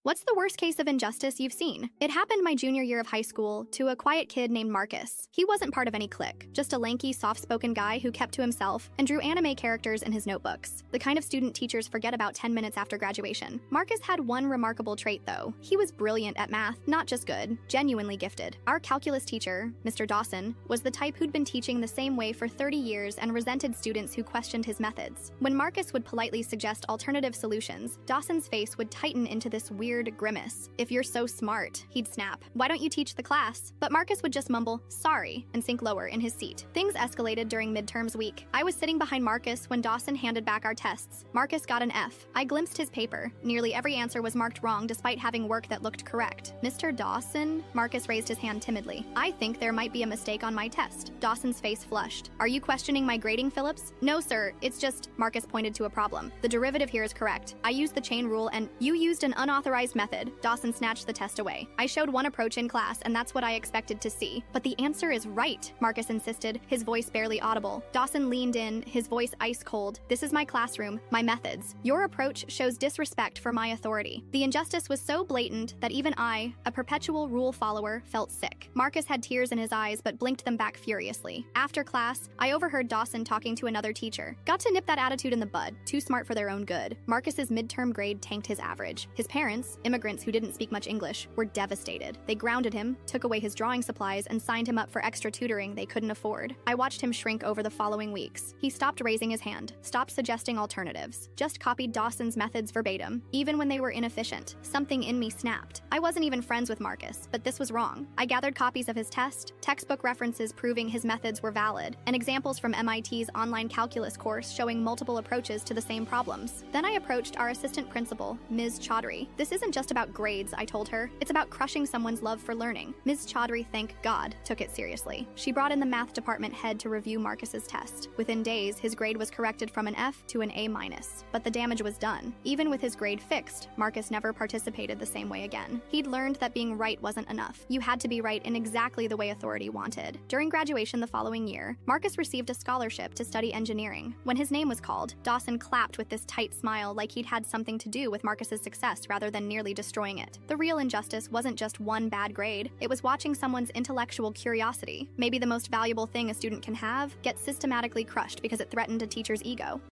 What's the worst case of injustice you've seen? It happened my junior year of high school to a quiet kid named Marcus. He wasn't part of any clique, just a lanky, soft-spoken guy who kept to himself and drew anime characters in his notebooks, the kind of student teachers forget about 10 minutes after graduation. Marcus had one remarkable trait, though. He was brilliant at math, not just good, genuinely gifted. Our calculus teacher, Mr. Dawson, was the type who'd been teaching the same way for 30 years and resented students who questioned his methods. When Marcus would politely suggest alternative solutions, Dawson's face would tighten into this weird grimace. "If you're so smart," he'd snap, "why don't you teach the class?" But Marcus would just mumble, "Sorry," and sink lower in his seat. Things escalated during midterms week. I was sitting behind Marcus when Dawson handed back our tests. Marcus got an F. I glimpsed his paper. Nearly every answer was marked wrong despite having work that looked correct. "Mr. Dawson?" Marcus raised his hand timidly. "I think there might be a mistake on my test." Dawson's face flushed. "Are you questioning my grading, Phillips?" "No, sir, it's just," Marcus pointed to a problem. "The derivative here is correct. I used the chain rule and you used an unauthorized method." Dawson snatched the test away. "I showed one approach in class and that's what I expected to see." "But the answer is right," Marcus insisted, his voice barely audible. Dawson leaned in, his voice ice cold. "This is my classroom, my methods. Your approach shows disrespect for my authority." The injustice was so blatant that even I, a perpetual rule follower, felt sick. Marcus had tears in his eyes but blinked them back furiously. After class, I overheard Dawson talking to another teacher. Got to nip that attitude in the bud, too smart for their own good. Marcus's midterm grade tanked his average. His parents, immigrants who didn't speak much English, were devastated. They grounded him, took away his drawing supplies, and signed him up for extra tutoring they couldn't afford. I watched him shrink over the following weeks. He stopped raising his hand, stopped suggesting alternatives, just copied Dawson's methods verbatim, even when they were inefficient. Something in me snapped. I wasn't even friends with Marcus, but this was wrong. I gathered copies of his test, textbook references proving his methods were valid, and examples from MIT's online calculus course showing multiple approaches to the same problems. Then I approached our assistant principal, Ms. Chaudhry. "This isn't just about grades," I told her. "It's about crushing someone's love for learning." Ms. Chaudhry, thank God, took it seriously. She brought in the math department head to review Marcus's test. Within days, his grade was corrected from an F to an A-. But the damage was done. Even with his grade fixed, Marcus never participated the same way again. He'd learned that being right wasn't enough. You had to be right in exactly the way authority wanted. During graduation the following year, Marcus received a scholarship to study engineering. When his name was called, Dawson clapped with this tight smile like he'd had something to do with Marcus's success rather than nearly destroying it. The real injustice wasn't just one bad grade, it was watching someone's intellectual curiosity, maybe the most valuable thing a student can have, get systematically crushed because it threatened a teacher's ego.